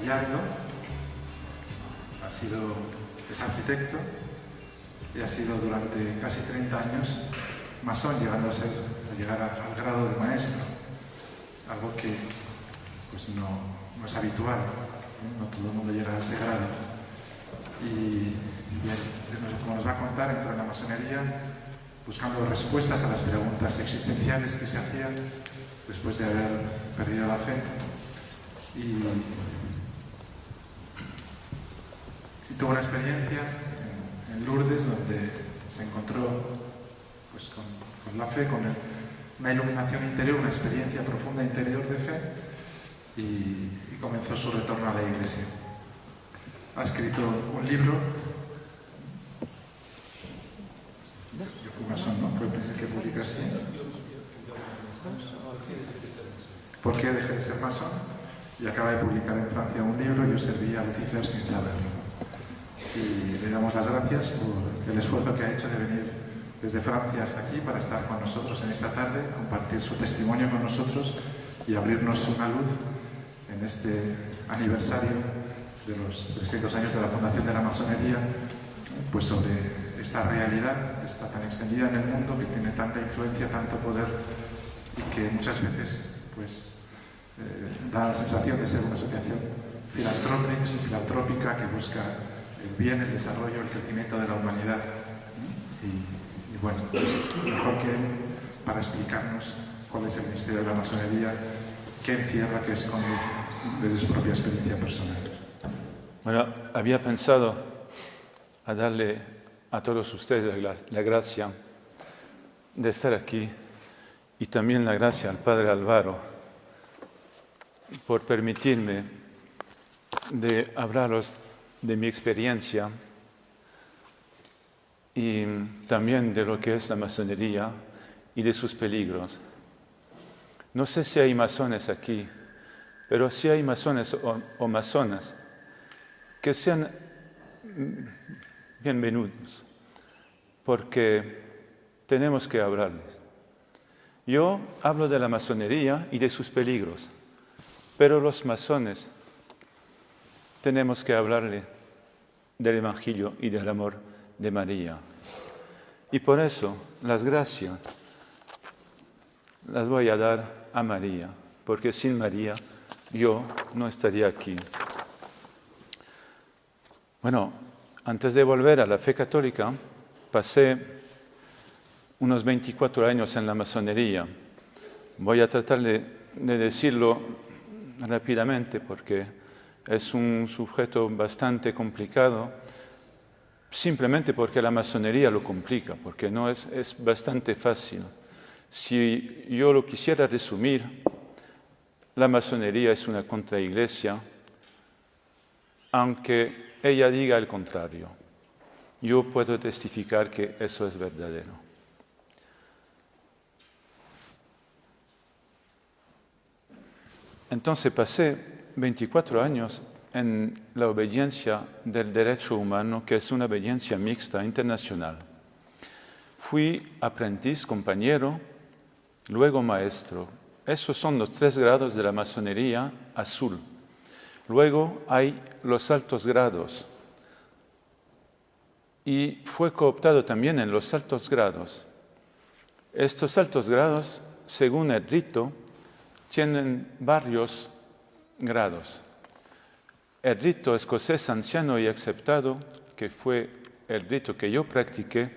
Gallardo, es arquitecto y ha sido durante casi 30 años masón, llegando a llegar al grado de maestro, algo que pues, no es habitual, no todo el mundo llega a ese grado. Y como nos va a contar, entró en la masonería buscando respuestas a las preguntas existenciales que se hacían después de haber perdido la fe. Y tuvo una experiencia en Lourdes donde se encontró pues, con la fe, con una iluminación interior, una experiencia profunda interior de fe y comenzó su retorno a la Iglesia. Ha escrito un libro. Yo fui masón, ¿no? Fue el primer que publicaste. ¿Por qué dejé de ser masón? Y acaba de publicar en Francia un libro, Yo servía a Lucifer sin saberlo. Y le damos las gracias por el esfuerzo que ha hecho de venir desde Francia hasta aquí para estar con nosotros en esta tarde, compartir su testimonio con nosotros y abrirnos una luz en este aniversario de los 300 años de la fundación de la masonería, pues sobre esta realidad que está tan extendida en el mundo, que tiene tanta influencia, tanto poder y que muchas veces pues, da la sensación de ser una asociación filantrópica que busca el bien, el desarrollo, el crecimiento de la humanidad. Y bueno, pues mejor que él para explicarnos cuál es el misterio de la masonería, qué encierra, qué esconde desde su propia experiencia personal. Bueno, había pensado a darle a todos ustedes la gracia de estar aquí y también la gracia al Padre Álvaro por permitirme de hablaros de mi experiencia y también de lo que es la masonería y de sus peligros. No sé si hay masones aquí, pero si hay masones o masonas, que sean bienvenidos, porque tenemos que hablarles. Yo hablo de la masonería y de sus peligros, pero los masones tenemos que hablarle del Evangelio y del amor de María. Y por eso las gracias las voy a dar a María, porque sin María yo no estaría aquí. Bueno, antes de volver a la fe católica, pasé unos 24 años en la masonería. Voy a tratar de decirlo rápidamente porque es un sujeto bastante complicado, simplemente porque la masonería lo complica, porque no es bastante fácil. Si yo lo quisiera resumir, la masonería es una contraiglesia, aunque ella diga el contrario. Yo puedo testificar que eso es verdadero. Entonces pasé 24 años en la obediencia del derecho humano, que es una obediencia mixta internacional. Fui aprendiz, compañero, luego maestro. Esos son los 3 grados de la masonería azul. Luego hay los altos grados. Y fue cooptado también en los altos grados. Estos altos grados, según el rito, tienen varios grados. El rito escocés anciano y aceptado, que fue el rito que yo practiqué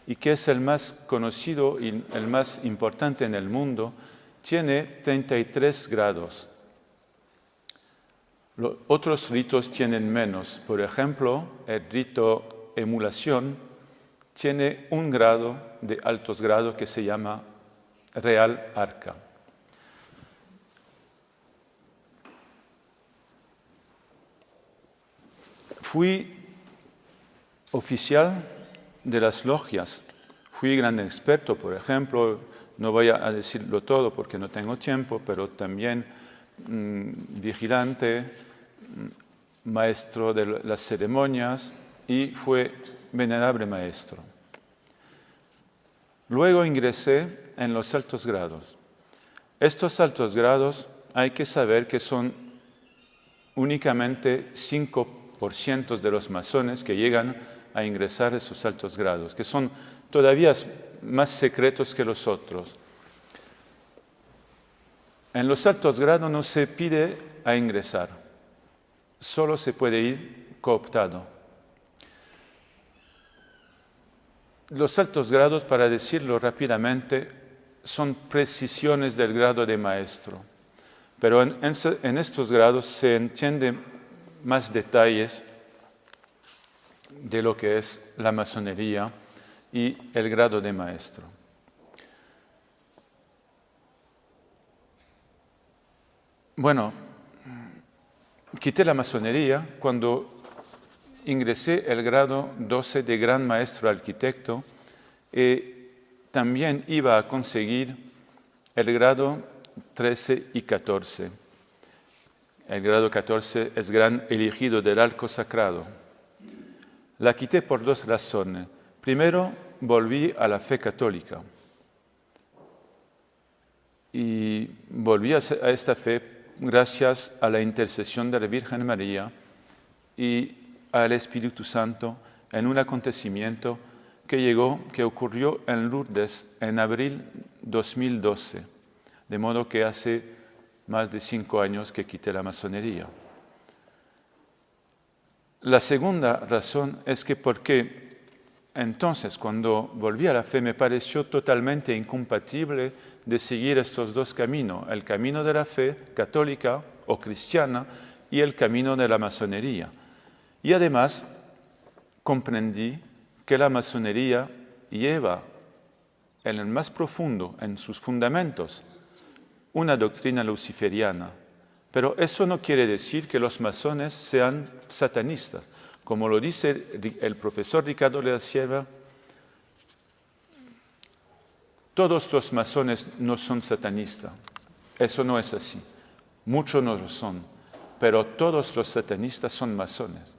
y que es el más conocido y el más importante en el mundo, tiene 33 grados. Los otros ritos tienen menos. Por ejemplo, el rito emulación tiene un grado de altos grados que se llama Real Arca. Fui oficial de las logias, fui gran experto, por ejemplo, no voy a decirlo todo porque no tengo tiempo, pero también vigilante, maestro de las ceremonias y fue venerable maestro. Luego ingresé en los altos grados. Estos altos grados hay que saber que son únicamente 5% de los masones que llegan a ingresar a esos altos grados, que son todavía más secretos que los otros. En los altos grados no se pide a ingresar, solo se puede ir cooptado. Los altos grados, para decirlo rápidamente, son precisiones del grado de maestro, pero en estos grados se entienden más detalles de lo que es la masonería y el grado de maestro. Bueno, quité la masonería cuando ingresé el grado 12 de gran maestro arquitecto y también iba a conseguir el grado 13 y 14. El grado 14 es gran elegido del arco sagrado. La quité por dos razones. Primero, volví a la fe católica. Y volví a esta fe gracias a la intercesión de la Virgen María y al Espíritu Santo en un acontecimiento que ocurrió en Lourdes en abril 2012, de modo que hace más de 5 años que quité la masonería. La segunda razón es que porque entonces, cuando volví a la fe, me pareció totalmente incompatible de seguir estos dos caminos, el camino de la fe católica o cristiana y el camino de la masonería. Y además comprendí que la masonería lleva en el más profundo, en sus fundamentos, una doctrina luciferiana. Pero eso no quiere decir que los masones sean satanistas. Como lo dice el profesor Ricardo de la Sierra, todos los masones no son satanistas. Eso no es así. Muchos no lo son, pero todos los satanistas son masones.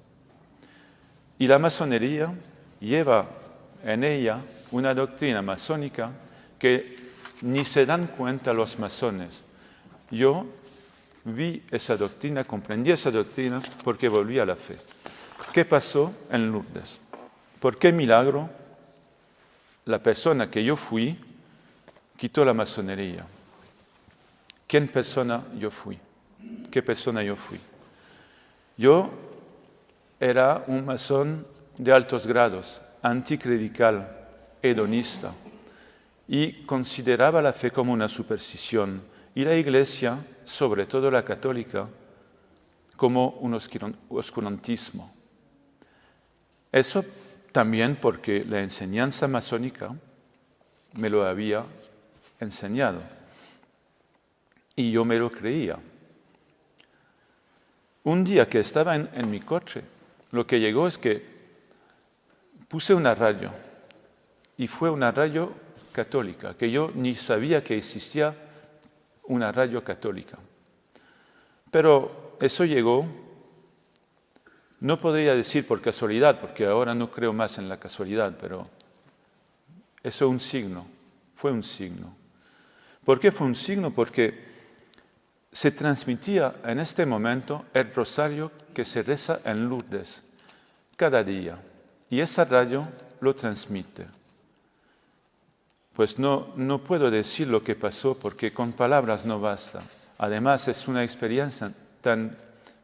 Y la masonería lleva en ella una doctrina masónica que ni se dan cuenta los masones. Yo vi esa doctrina, comprendí esa doctrina porque volví a la fe. ¿Qué pasó en Lourdes? ¿Por qué milagro la persona que yo fui quitó la masonería? ¿Qué persona yo fui? Yo era un masón de altos grados, anticlerical, hedonista, y consideraba la fe como una superstición, y la Iglesia, sobre todo la católica, como un oscurantismo. Eso también porque la enseñanza masónica me lo había enseñado, y yo me lo creía. Un día que estaba en mi coche, lo que llegó es que puse una radio, y fue una radio católica, que yo ni sabía que existía una radio católica. Pero eso llegó, no podría decir por casualidad, porque ahora no creo más en la casualidad, pero eso fue un signo. ¿Por qué fue un signo? Porque se transmitía en este momento el rosario que se reza en Lourdes cada día, y esa radio lo transmite. Pues no puedo decir lo que pasó porque con palabras no basta. Además es una experiencia tan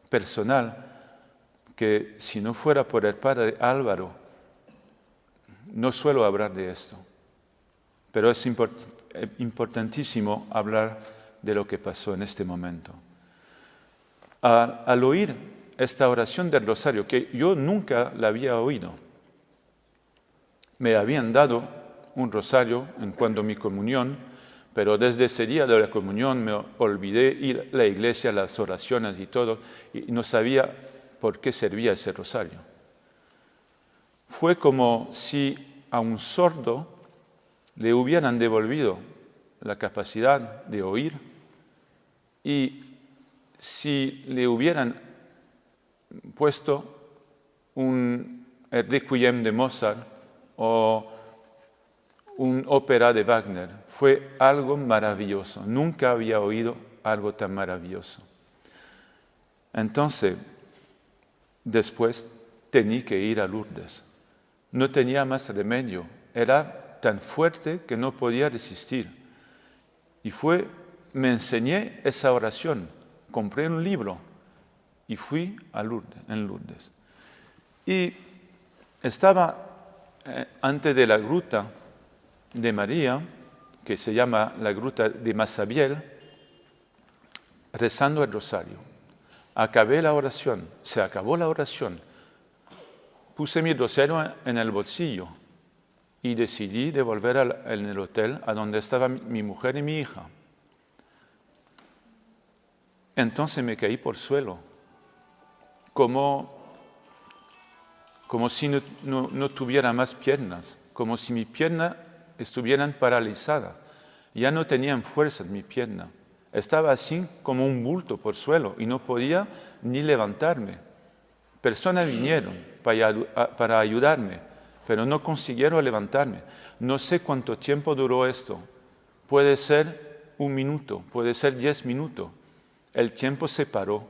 personal que si no fuera por el padre Álvaro, no suelo hablar de esto. Pero es importantísimo hablar de lo que pasó en este momento. Al oír esta oración del rosario, que yo nunca la había oído, me habían dado un rosario en cuanto a mi comunión, pero desde ese día de la comunión me olvidé ir a la iglesia, las oraciones y todo, y no sabía por qué servía ese rosario. Fue como si a un sordo le hubieran devolvido la capacidad de oír y si le hubieran puesto el Requiem de Mozart o un ópera de Wagner. Fue algo maravilloso. Nunca había oído algo tan maravilloso. Entonces, después tenía que ir a Lourdes. No tenía más remedio. Era tan fuerte que no podía resistir. Y me enseñé esa oración. Compré un libro y fui a Lourdes. Y estaba antes de la gruta de María, que se llama la gruta de Massabielle, rezando el rosario. Acabé la oración, se acabó la oración. Puse mi rosario en el bolsillo y decidí de volver en el hotel a donde estaba mi mujer y mi hija. Entonces me caí por suelo, como si no tuviera más piernas, como si mis piernas estuvieran paralizadas. Ya no tenían fuerza en mi pierna. Estaba así como un bulto por suelo y no podía ni levantarme. Personas vinieron para ayudarme, pero no consiguieron levantarme. No sé cuánto tiempo duró esto. Puede ser 1 minuto, puede ser 10 minutos. El tiempo se paró.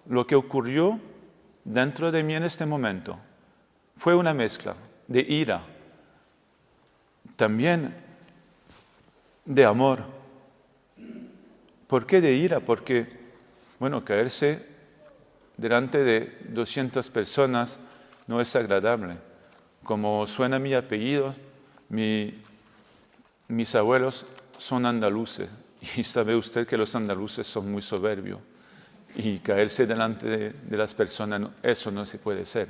Lo que ocurrió dentro de mí en este momento fue una mezcla de ira, también de amor. ¿Por qué de ira? Porque, caerse delante de 200 personas no es agradable. Como suena mi apellido, mis abuelos son andaluces y sabe usted que los andaluces son muy soberbios y caerse delante de las personas, eso no se puede hacer.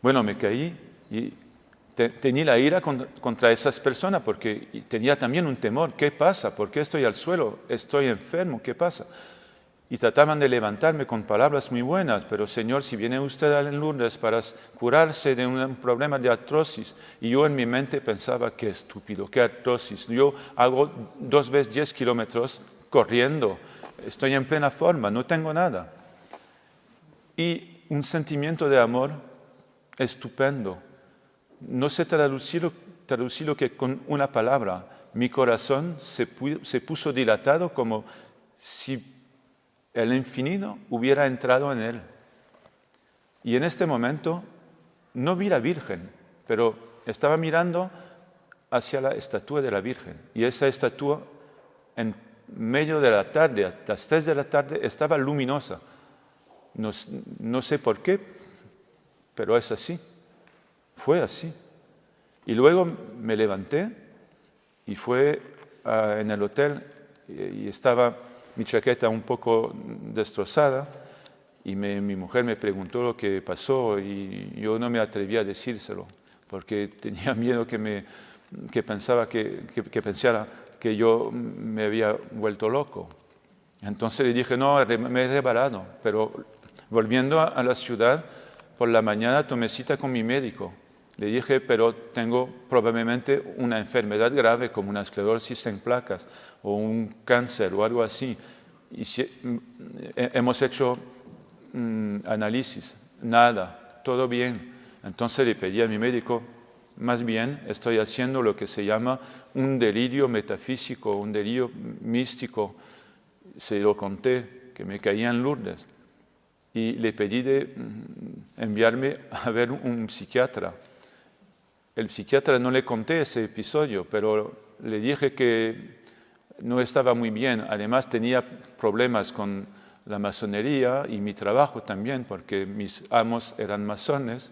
Me caí y tenía la ira contra esas personas porque tenía también un temor. ¿Qué pasa? ¿Por qué estoy al suelo? ¿Estoy enfermo? ¿Qué pasa? Y trataban de levantarme con palabras muy buenas, pero Señor, si viene usted a Lourdes para curarse de un problema de artrosis, y yo en mi mente pensaba, qué estúpido, qué artrosis. Yo hago 2 veces 10 kilómetros corriendo, estoy en plena forma, no tengo nada. Y un sentimiento de amor estupendo. No sé traducirlo que con una palabra. Mi corazón se puso dilatado como si el infinito hubiera entrado en él. Y en este momento no vi la Virgen, pero estaba mirando hacia la estatua de la Virgen. Y esa estatua, en medio de la tarde, a las 3 de la tarde, estaba luminosa. No sé por qué, pero es así. Fue así. Y luego me levanté y fue en el hotel y estaba mi chaqueta un poco destrozada y mi mujer me preguntó lo que pasó y yo no me atreví a decírselo porque tenía miedo que pensara que yo me había vuelto loco. Entonces le dije, no, me he rebalado, pero volviendo a la ciudad, por la mañana tomé cita con mi médico. Le dije, pero tengo probablemente una enfermedad grave como una esclerosis en placas o un cáncer o algo así. Y hemos hecho análisis, nada, todo bien. Entonces le pedí a mi médico, más bien estoy haciendo lo que se llama un delirio metafísico, un delirio místico. Se lo conté, que me caía en Lourdes. Y le pedí de enviarme a ver un psiquiatra. El psiquiatra no le conté ese episodio, pero le dije que no estaba muy bien. Además tenía problemas con la masonería y mi trabajo también, porque mis amos eran masones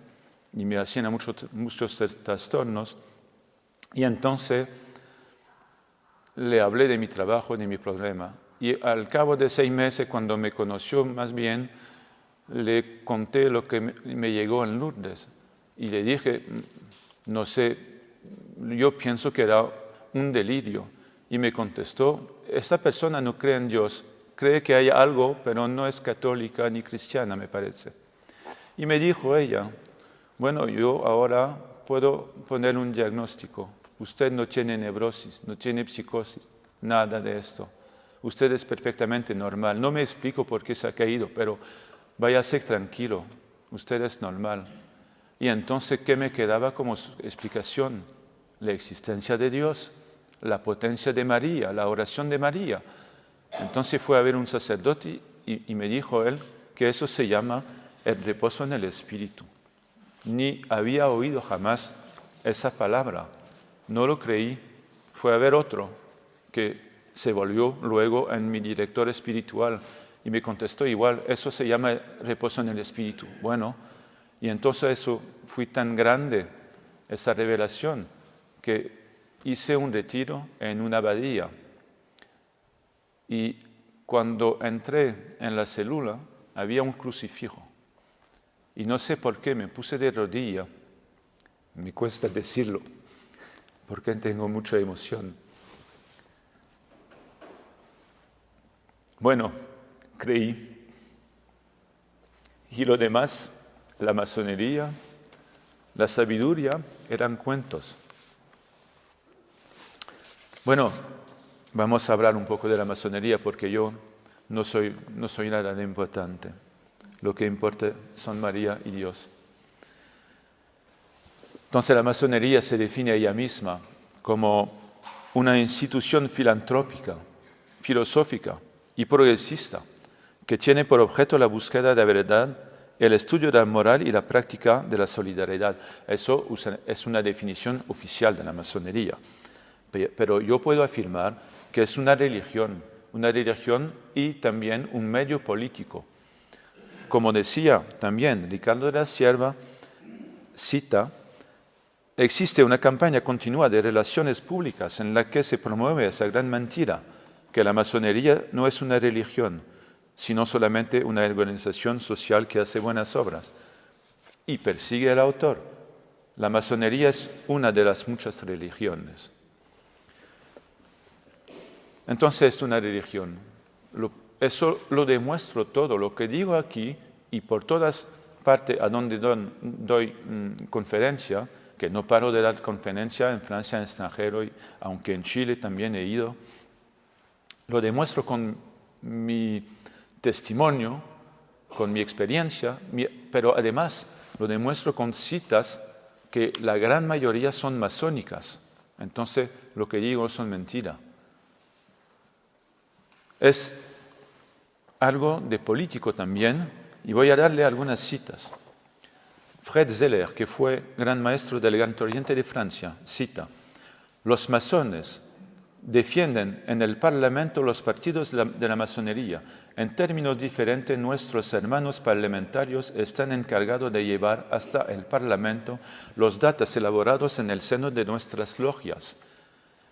y me hacían muchos trastornos. Y entonces le hablé de mi trabajo, de mi problema. Y al cabo de 6 meses, cuando me conoció más bien, le conté lo que me llegó en Lourdes. Y le dije, no sé, yo pienso que era un delirio. Y me contestó, esta persona no cree en Dios, cree que hay algo, pero no es católica ni cristiana, me parece. Y me dijo ella, bueno, yo ahora puedo poner un diagnóstico. Usted no tiene neurosis, no tiene psicosis, nada de esto. Usted es perfectamente normal. No me explico por qué se ha caído, pero váyase tranquilo, usted es normal. Y entonces, ¿qué me quedaba como explicación? La existencia de Dios, la potencia de María, la oración de María. Entonces fue a ver un sacerdote y me dijo él que eso se llama el reposo en el espíritu. Ni había oído jamás esa palabra. No lo creí. Fue a ver otro que se volvió luego en mi director espiritual y me contestó igual, eso se llama reposo en el espíritu. Bueno, y entonces eso fue tan grande, esa revelación, que hice un retiro en una abadía. Y cuando entré en la célula, había un crucifijo. Y no sé por qué me puse de rodilla. Me cuesta decirlo, porque tengo mucha emoción. Bueno, creí. Y lo demás, la masonería, la sabiduría, eran cuentos. Bueno, vamos a hablar un poco de la masonería porque yo no soy nada de importante. Lo que importa son María y Dios. Entonces la masonería se define a ella misma como una institución filantrópica, filosófica y progresista que tiene por objeto la búsqueda de la verdad, el estudio de la moral y la práctica de la solidaridad. Eso es una definición oficial de la masonería. Pero yo puedo afirmar que es una religión y también un medio político. Como decía también Ricardo de la Sierva, cita, existe una campaña continua de relaciones públicas en la que se promueve esa gran mentira, que la masonería no es una religión, sino solamente una organización social que hace buenas obras. Y persigue el autor. La masonería es una de las muchas religiones. Entonces es una religión. Eso lo demuestro todo. Lo que digo aquí y por todas partes a donde doy conferencia, que no paro de dar conferencia en Francia, en extranjero, aunque en Chile también he ido, lo demuestro con mi testimonio, con mi experiencia, pero además lo demuestro con citas que la gran mayoría son masónicas. Entonces lo que digo son mentiras. Es algo de político también, y voy a darle algunas citas. Fred Zeller, que fue gran maestro del Gran Oriente de Francia, cita, los masones defienden en el Parlamento los partidos de la masonería. En términos diferentes, nuestros hermanos parlamentarios están encargados de llevar hasta el Parlamento los datos elaborados en el seno de nuestras logias.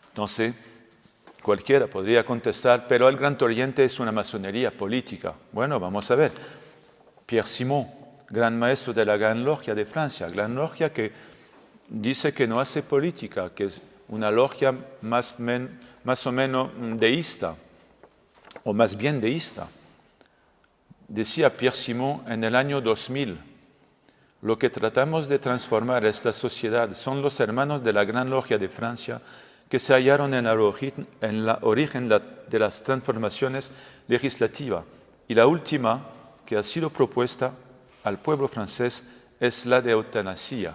Entonces, cualquiera podría contestar, pero el Gran Oriente es una masonería política. Bueno, vamos a ver. Pierre Simon, gran maestro de la Gran Logia de Francia, Gran Logia que dice que no hace política, que es una logia más o menos deísta, o más bien deísta. Decía Pierre Simon en el año 2000, lo que tratamos de transformar es la sociedad, son los hermanos de la Gran Logia de Francia que se hallaron en la origen de las transformaciones legislativas. Y la última que ha sido propuesta al pueblo francés es la de eutanasia.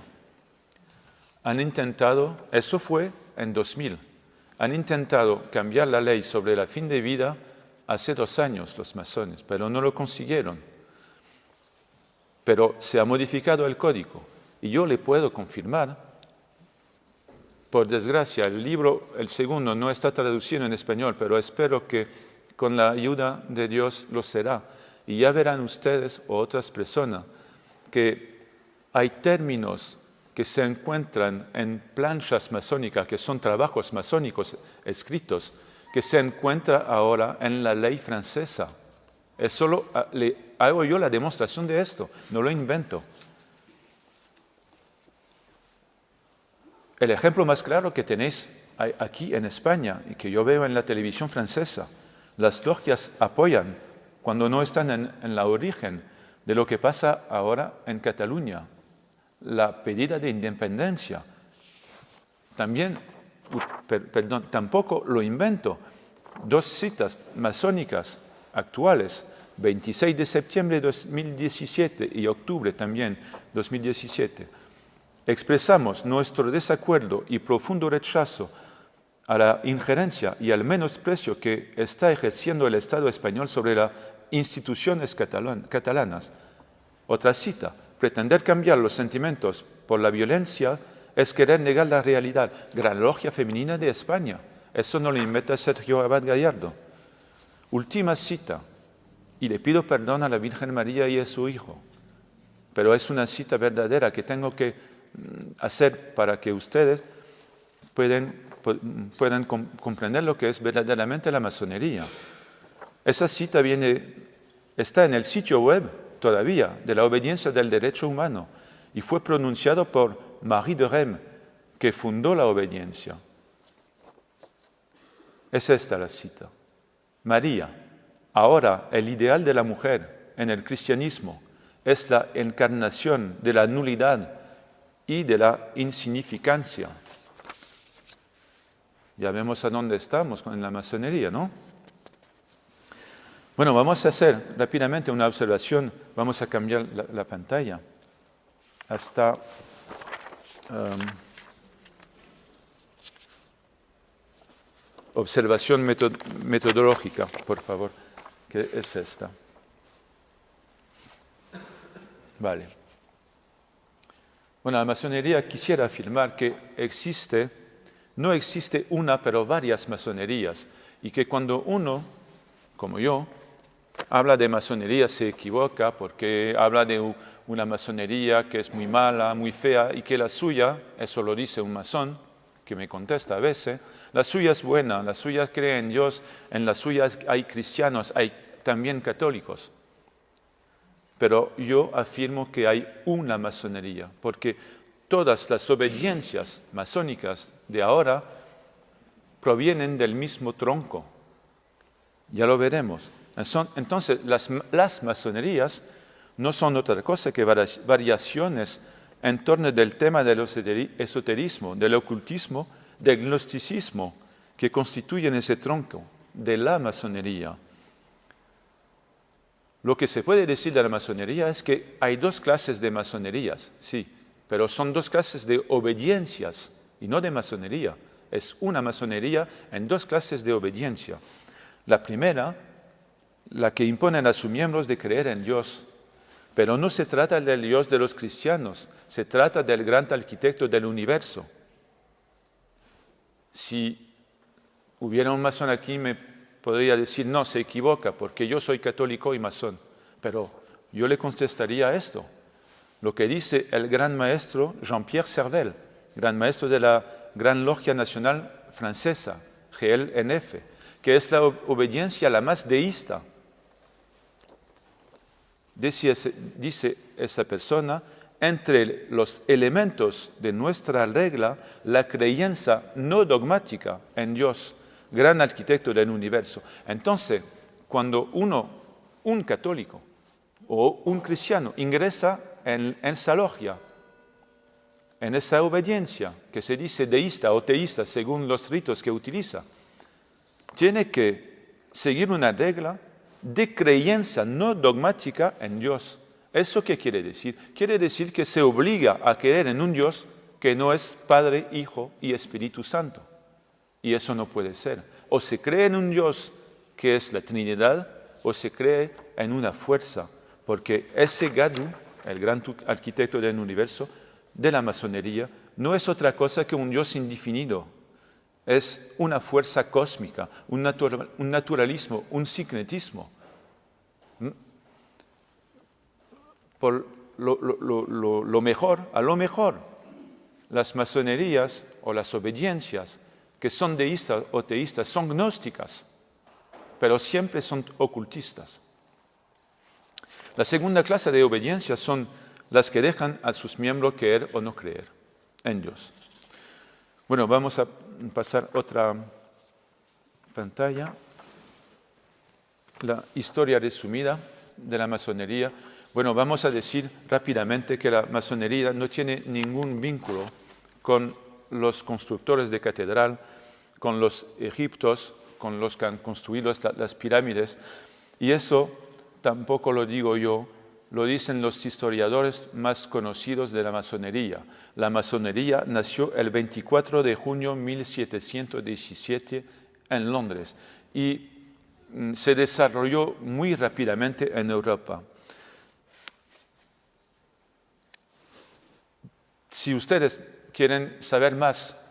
Han intentado, eso fue en 2000, han intentado cambiar la ley sobre la fin de vida hace 2 años los masones, pero no lo consiguieron. Pero se ha modificado el código y yo le puedo confirmar. Por desgracia, el libro, el segundo, no está traducido en español, pero espero que con la ayuda de Dios lo será. Y ya verán ustedes o otras personas que hay términos que se encuentran en planchas masónicas, que son trabajos masónicos escritos, que se encuentran ahora en la ley francesa. Hago yo la demostración de esto, no lo invento. El ejemplo más claro que tenéis aquí en España y que yo veo en la televisión francesa, las logias apoyan cuando no están en la origen de lo que pasa ahora en Cataluña, la pedida de independencia. También, tampoco lo invento. 2 citas masónicas actuales, 26 de septiembre de 2017 y octubre también 2017. Expresamos nuestro desacuerdo y profundo rechazo a la injerencia y al menosprecio que está ejerciendo el Estado español sobre la instituciones catalanas. Otra cita, pretender cambiar los sentimientos por la violencia es querer negar la realidad. Gran Logia Femenina de España. Eso no lo inventa Sergio Abad Gallardo. Última cita, y le pido perdón a la Virgen María y a su Hijo, pero es una cita verdadera que tengo que hacer para que ustedes puedan comprender lo que es verdaderamente la masonería. Esa cita está en el sitio web todavía de la obediencia del derecho humano y fue pronunciado por Marie de Rheims, que fundó la obediencia. Es esta la cita. María, ahora el ideal de la mujer en el cristianismo, es la encarnación de la nulidad y de la insignificancia. Ya vemos a dónde estamos en la masonería, ¿no? Bueno, vamos a hacer rápidamente una observación. Vamos a cambiar la pantalla hasta observación metodológica, por favor, que es esta. Vale. Bueno, la masonería quisiera afirmar que no existe una, pero varias masonerías, y que cuando uno, como yo, habla de masonería se equivoca porque habla de una masonería que es muy mala, muy fea, y que la suya, eso lo dice un masón, que me contesta a veces, la suya es buena, la suya cree en Dios, en la suya hay cristianos, hay también católicos. Pero yo afirmo que hay una masonería, porque todas las obediencias masónicas de ahora provienen del mismo tronco. Ya lo veremos. Entonces, las masonerías no son otra cosa que variaciones en torno del tema del esoterismo, del ocultismo, del gnosticismo, que constituyen ese tronco de la masonería. Lo que se puede decir de la masonería es que hay dos clases de masonerías, sí, pero son dos clases de obediencias y no de masonería. Es una masonería en dos clases de obediencia. La primera, la que imponen a sus miembros de creer en Dios, pero no se trata del Dios de los cristianos, se trata del gran arquitecto del universo. Si hubiera un masón aquí, me podría decir, no, se equivoca, porque yo soy católico y masón. Pero yo le contestaría esto, lo que dice el gran maestro Jean-Pierre Servel, gran maestro de la Gran Logia Nacional Francesa, GLNF, que es la obediencia la más deísta. Dice esa persona, entre los elementos de nuestra regla, la creencia no dogmática en Dios, gran arquitecto del universo. Entonces, cuando un católico o un cristiano ingresa en esa logia, en esa obediencia que se dice deísta o teísta según los ritos que utiliza, tiene que seguir una regla de creencia no dogmática en Dios. ¿Eso qué quiere decir? Quiere decir que se obliga a creer en un Dios que no es Padre, Hijo y Espíritu Santo. Y eso no puede ser. O se cree en un Dios que es la Trinidad, o se cree en una fuerza, porque ese Gadu, el gran arquitecto del universo, de la masonería, no es otra cosa que un Dios indefinido. Es una fuerza cósmica, un naturalismo, un sincretismo. Por lo mejor, las masonerías o las obediencias que son deístas o teístas son gnósticas, pero siempre son ocultistas. La segunda clase de obediencias son las que dejan a sus miembros creer o no creer en Dios. Bueno, vamos a pasar otra pantalla. La historia resumida de la masonería. Bueno, vamos a decir rápidamente que la masonería no tiene ningún vínculo con los constructores de catedral, con los egipcios, con los que han construido las pirámides. Y eso tampoco lo digo yo, lo dicen los historiadores más conocidos de la masonería. La masonería nació el 24 de junio de 1717 en Londres. Y se desarrolló muy rápidamente en Europa. Si ustedes quieren saber más,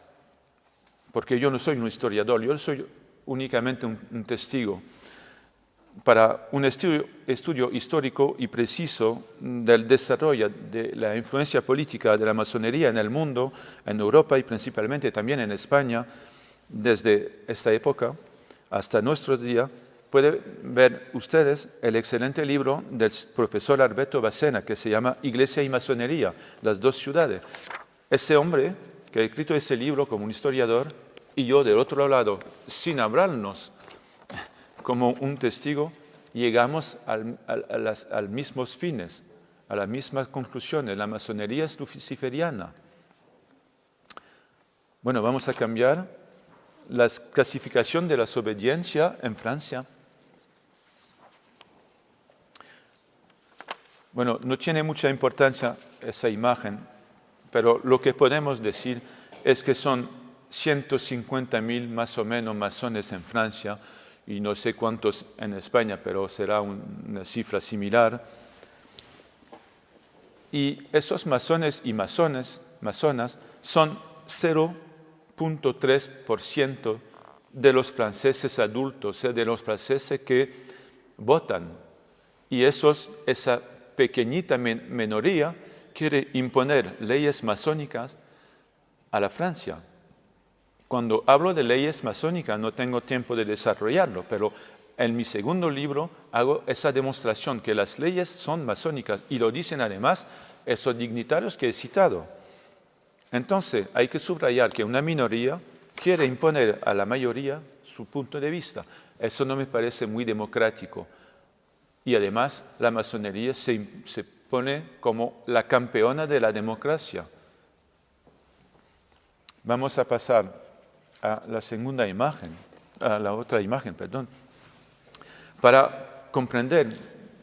porque yo no soy un historiador, yo soy únicamente un testigo, para un estudio histórico y preciso del desarrollo de la influencia política de la masonería en el mundo, en Europa y principalmente también en España, desde esta época hasta nuestros días, pueden ver ustedes el excelente libro del profesor Alberto Bacena, que se llama Iglesia y Masonería, las dos ciudades. Ese hombre que ha escrito ese libro como un historiador, y yo del otro lado, sin hablarnos, como un testigo, llegamos a los mismos fines, a las mismas conclusiones. La masonería es luciferiana. Bueno, vamos a cambiar la clasificación de la desobediencia en Francia. Bueno, no tiene mucha importancia esa imagen, pero lo que podemos decir es que son 150.000 más o menos masones en Francia, y no sé cuántos en España, pero será una cifra similar. Y esos masones y masonas son 0.3% de los franceses adultos, de los franceses que votan. Y esa pequeñita minoría quiere imponer leyes masónicas a la Francia. Cuando hablo de leyes masónicas no tengo tiempo de desarrollarlo, pero en mi segundo libro hago esa demostración que las leyes son masónicas y lo dicen además esos dignatarios que he citado. Entonces hay que subrayar que una minoría quiere imponer a la mayoría su punto de vista. Eso no me parece muy democrático. Y además la masonería se pone como la campeona de la democracia. Vamos a pasar a la segunda imagen, a la otra imagen, perdón, para comprender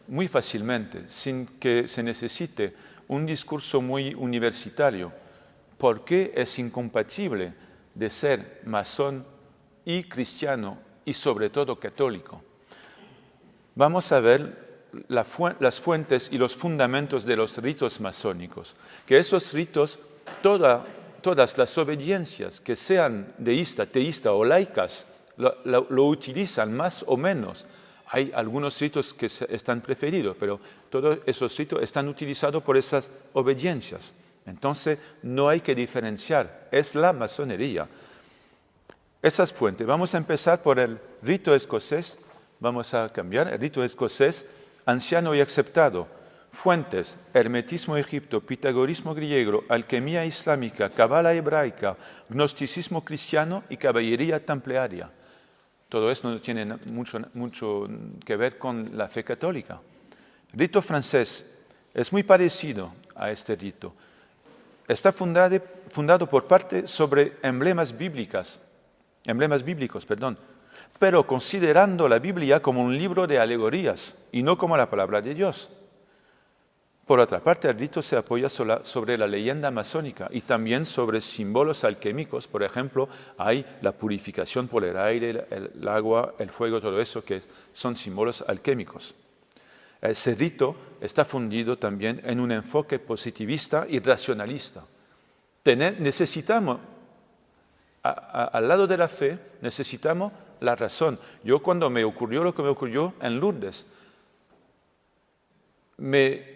muy fácilmente, sin que se necesite un discurso muy universitario, por qué es incompatible de ser masón y cristiano y sobre todo católico. Vamos a ver las fuentes y los fundamentos de los ritos masónicos, que esos ritos, todas las obediencias que sean teístas o laicas lo utilizan más o menos. Hay algunos ritos que están preferidos, pero todos esos ritos están utilizados por esas obediencias. Entonces no hay que diferenciar, es la masonería. Esas fuentes, vamos a empezar por el rito escocés, vamos a cambiar el rito escocés anciano y aceptado. Fuentes: hermetismo egipto, pitagorismo griego, alquimia islámica, cabala hebraica, gnosticismo cristiano y caballería templaria. Todo eso no tiene mucho que ver con la fe católica. Rito francés es muy parecido a este rito. Está fundado por parte sobre emblemas bíblicos, pero considerando la Biblia como un libro de alegorías y no como la palabra de Dios. Por otra parte, el rito se apoya sobre la leyenda masónica y también sobre símbolos alquímicos. Por ejemplo, hay la purificación por el aire, el agua, el fuego, todo eso que son símbolos alquímicos. Ese rito está fundido también en un enfoque positivista y racionalista. Necesitamos, al lado de la fe, necesitamos la razón. Yo cuando me ocurrió lo que me ocurrió en Lourdes, me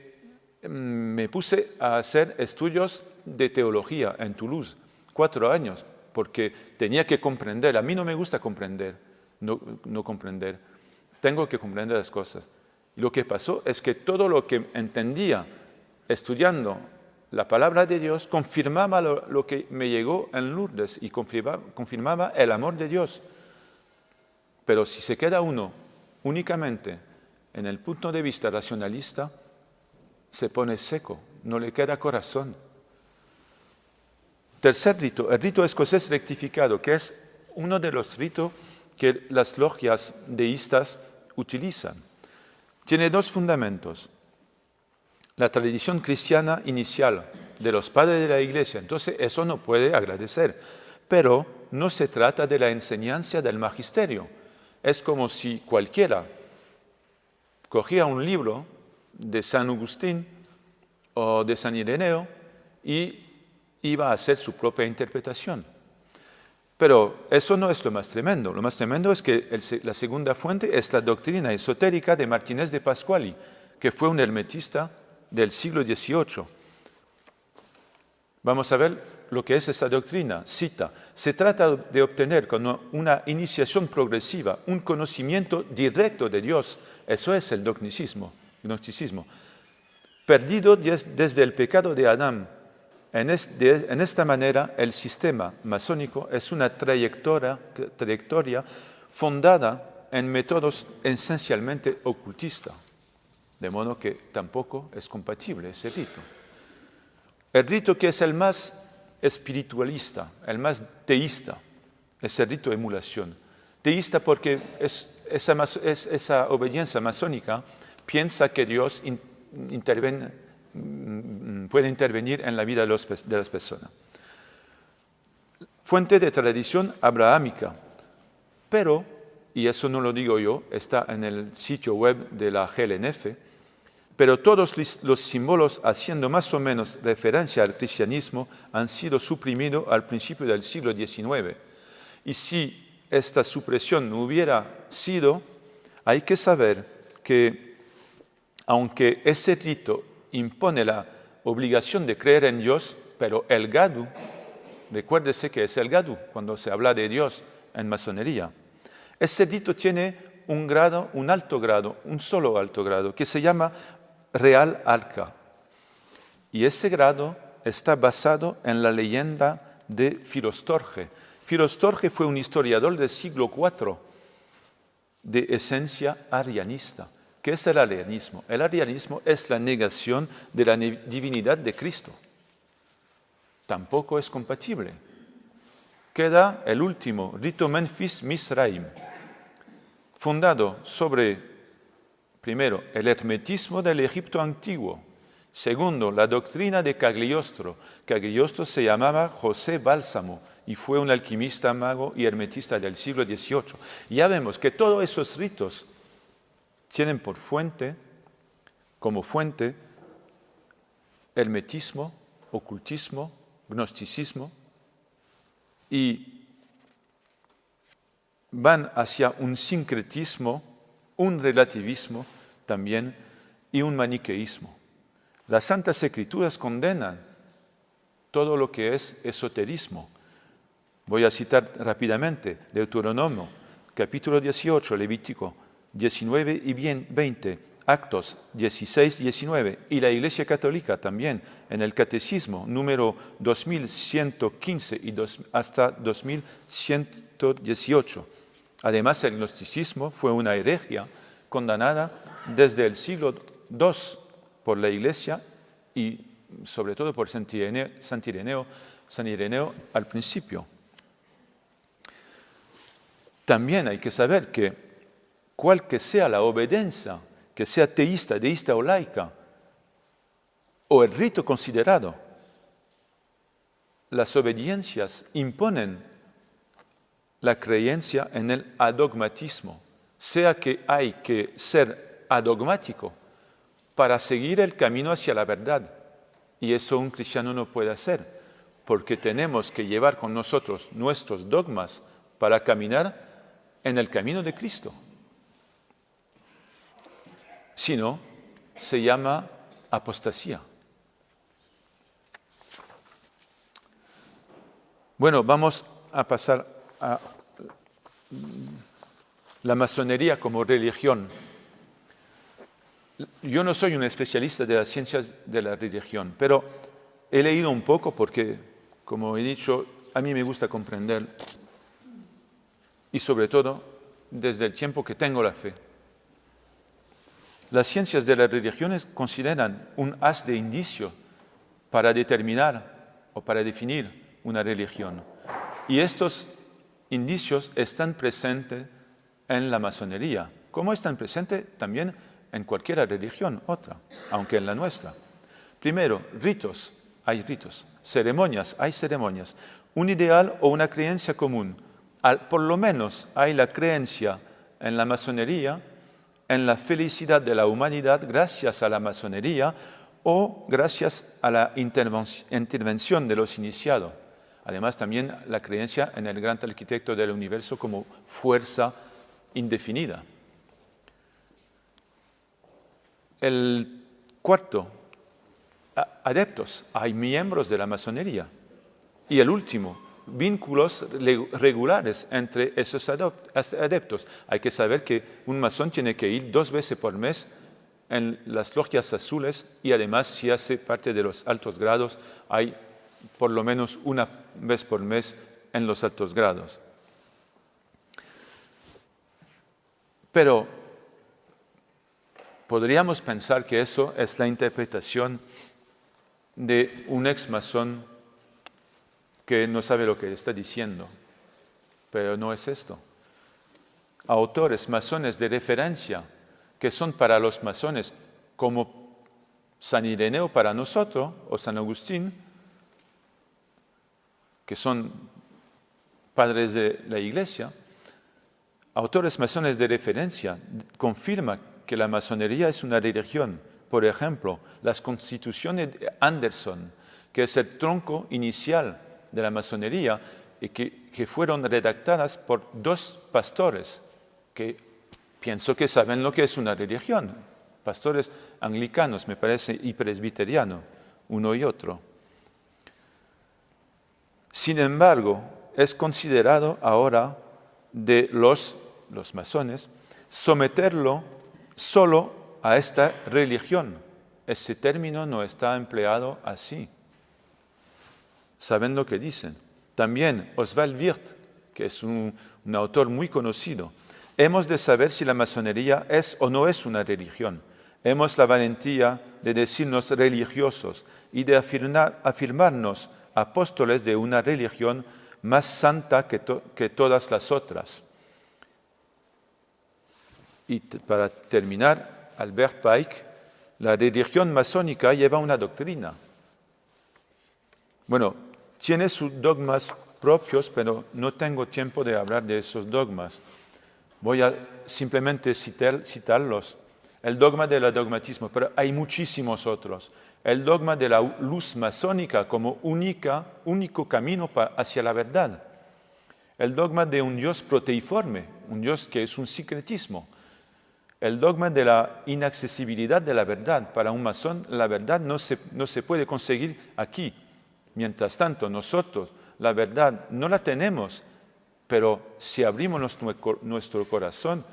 puse a hacer estudios de teología en Toulouse, 4 años, porque tenía que comprender. A mí no me gusta comprender, no comprender. Tengo que comprender las cosas. Y lo que pasó es que todo lo que entendía estudiando la palabra de Dios confirmaba lo que me llegó en Lourdes y confirmaba el amor de Dios. Pero si se queda uno únicamente en el punto de vista racionalista, se pone seco, no le queda corazón. Tercer rito, el rito escocés rectificado, que es uno de los ritos que las logias deístas utilizan. Tiene 2 fundamentos. La tradición cristiana inicial de los padres de la Iglesia, entonces eso no puede agradecer, pero no se trata de la enseñanza del magisterio. es como si cualquiera cogía un libro de San Agustín o de San Ireneo y iba a hacer su propia interpretación. Pero eso no es lo más tremendo. Lo más tremendo es que la segunda fuente es la doctrina esotérica de Martínez de Pasquali, que fue un hermetista del siglo XVIII. Vamos a ver lo que es esa doctrina. Cita: se trata de obtener con una iniciación progresiva un conocimiento directo de Dios. Eso es el gnosticismo. Perdido desde el pecado de Adán. En esta manera, el sistema masónico es una trayectoria fundada en métodos esencialmente ocultistas, de modo que tampoco es compatible ese rito. El rito que es el más espiritualista, el más teísta, es el rito de emulación. Teísta porque esa obediencia masónica piensa que Dios puede intervenir en la vida de las personas. Fuente de tradición abrahámica, pero, y eso no lo digo yo, está en el sitio web de la GLNF, pero todos los símbolos haciendo más o menos referencia al cristianismo han sido suprimidos al principio del siglo XIX. Y si esta supresión no hubiera sido, hay que saber que, aunque ese rito impone la obligación de creer en Dios, pero el Gadu, recuérdese que es el Gadu cuando se habla de Dios en masonería, ese rito tiene un alto grado, un solo alto grado, que se llama Real Arca. Y ese grado está basado en la leyenda de Filostorge. Filostorge fue un historiador del siglo IV de esencia arianista. ¿Qué es el arianismo? El arianismo es la negación de la divinidad de Cristo. Tampoco es compatible. Queda el último, rito Memphis Misraim, fundado sobre, primero, el hermetismo del Egipto antiguo. Segundo, la doctrina de Cagliostro. Cagliostro se llamaba José Bálsamo y fue un alquimista, mago y hermetista del siglo XVIII. Ya vemos que todos esos ritos tienen como fuente, hermetismo, ocultismo, gnosticismo, y van hacia un sincretismo, un relativismo también y un maniqueísmo. Las Santas Escrituras condenan todo lo que es esoterismo. Voy a citar rápidamente Deuteronomio, capítulo 18, Levítico 19 y 20, Actos 16, 19, y la Iglesia Católica también, en el Catecismo número 2115 y hasta 2118. Además, el gnosticismo fue una herejía condenada desde el siglo II por la Iglesia y sobre todo por San Ireneo al principio. También hay que saber que cual que sea la obediencia, que sea teísta, deísta o laica, o el rito considerado, las obediencias imponen la creencia en el adogmatismo, sea que hay que ser adogmático para seguir el camino hacia la verdad. Y eso un cristiano no puede hacer, porque tenemos que llevar con nosotros nuestros dogmas para caminar en el camino de Cristo. Si no, se llama apostasía. Bueno, vamos a pasar a la masonería como religión. Yo no soy un especialista de las ciencias de la religión, pero he leído un poco porque, como he dicho, a mí me gusta comprender y sobre todo desde el tiempo que tengo la fe. Las ciencias de las religiones consideran un haz de indicio para determinar o para definir una religión. Y estos indicios están presentes en la masonería, como están presentes también en cualquier religión, otra, aunque en la nuestra. Primero, ritos, hay ritos. Ceremonias, hay ceremonias. Un ideal o una creencia común. Por lo menos hay la creencia en la masonería, en la felicidad de la humanidad gracias a la masonería o gracias a la intervención de los iniciados. Además, también la creencia en el gran arquitecto del universo como fuerza indefinida. El cuarto, adeptos. Hay miembros de la masonería. Y el último, vínculos regulares entre esos adeptos. Hay que saber que un masón tiene que ir 2 veces por mes en las logias azules y además, si hace parte de los altos grados, hay por lo menos 1 vez por mes en los altos grados. Pero podríamos pensar que eso es la interpretación de un ex-masón que no sabe lo que está diciendo, pero no es esto. Autores masones de referencia que son para los masones como San Ireneo para nosotros o San Agustín, que son padres de la Iglesia, autores masones de referencia confirman que la masonería es una religión. Por ejemplo, las constituciones de Anderson, que es el tronco inicial de la masonería y que fueron redactadas por 2 pastores que pienso que saben lo que es una religión, pastores anglicanos, me parece, y presbiterianos, uno y otro. Sin embargo, es considerado ahora de los masones someterlo solo a esta religión. Ese término no está empleado así. ¿Saben lo que dicen? También Oswald Wirth, que es un autor muy conocido. Hemos de saber si la masonería es o no es una religión. Hemos la valentía de decirnos religiosos y de afirmarnos apóstoles de una religión más santa que todas las otras. Y para terminar, Albert Pike, la religión masónica lleva una doctrina. Bueno, tiene sus dogmas propios, pero no tengo tiempo de hablar de esos dogmas. Voy a simplemente citarlos. El dogma del dogmatismo, pero hay muchísimos otros. El dogma de la luz masónica como único camino hacia la verdad. El dogma de un Dios proteiforme, un Dios que es un secretismo. El dogma de la inaccesibilidad de la verdad. Para un masón, la verdad no se puede conseguir aquí. Mientras tanto, nosotros la verdad no la tenemos, pero si abrimos nuestro corazón,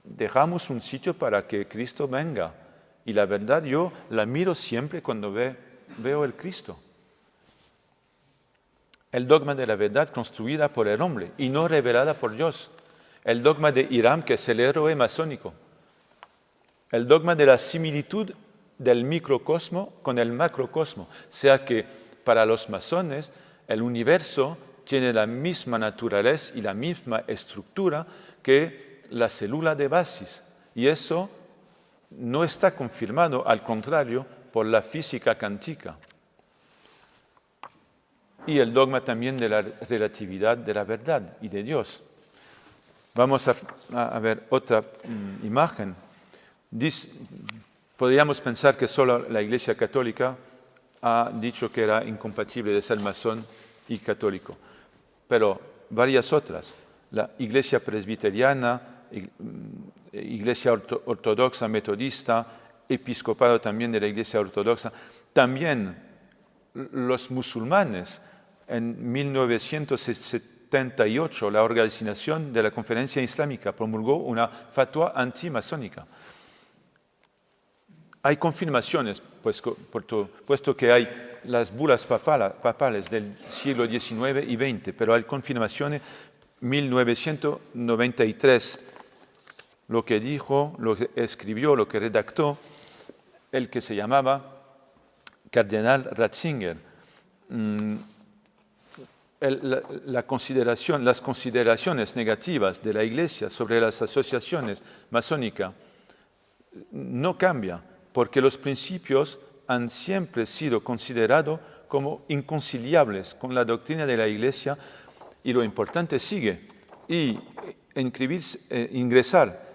dejamos un sitio para que Cristo venga. Y la verdad yo la miro siempre cuando veo el Cristo. El dogma de la verdad construida por el hombre y no revelada por Dios. El dogma de Hiram, que es el héroe masónico. El dogma de la similitud del microcosmo con el macrocosmo. O sea que para los masones el universo tiene la misma naturaleza y la misma estructura que la célula de Basis. Y eso no está confirmado, al contrario, por la física cuántica. Y el dogma también de la relatividad de la verdad y de Dios. Vamos a ver otra imagen. Podríamos pensar que solo la Iglesia Católica ha dicho que era incompatible de ser masón y católico, pero varias otras. La Iglesia Presbiteriana, Iglesia Ortodoxa Metodista, Episcopado también de la Iglesia Ortodoxa, también los musulmanes. En 1978 la Organización de la Conferencia Islámica promulgó una fatwa antimasónica. Hay confirmaciones, puesto que hay las bulas papales del siglo XIX y XX, pero hay confirmaciones. 1993, lo que dijo, lo que escribió, lo que redactó, el que se llamaba Cardenal Ratzinger. Las consideraciones negativas de la Iglesia sobre las asociaciones masónicas no cambian, porque los principios han siempre sido considerados como inconciliables con la doctrina de la Iglesia y lo importante sigue. Y ingresar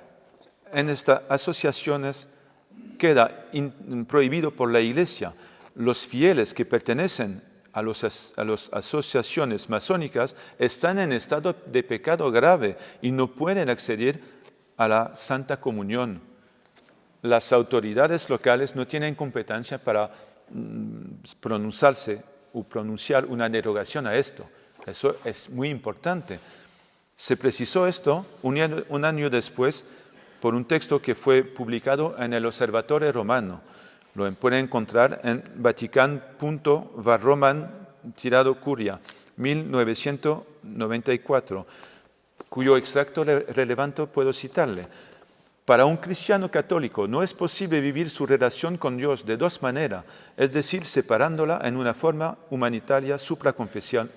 en estas asociaciones queda prohibido por la Iglesia. Los fieles que pertenecen a las asociaciones masónicas están en estado de pecado grave y no pueden acceder a la Santa Comunión. Las autoridades locales no tienen competencia para pronunciarse o pronunciar una derogación a esto. Eso es muy importante. Se precisó esto un año después por un texto que fue publicado en el Observatorio Romano. Lo pueden encontrar en Vatican.varroman-Curia, 1994, cuyo extracto relevante puedo citarle. Para un cristiano católico no es posible vivir su relación con Dios de dos maneras, es decir, separándola en una forma humanitaria supraconfesional,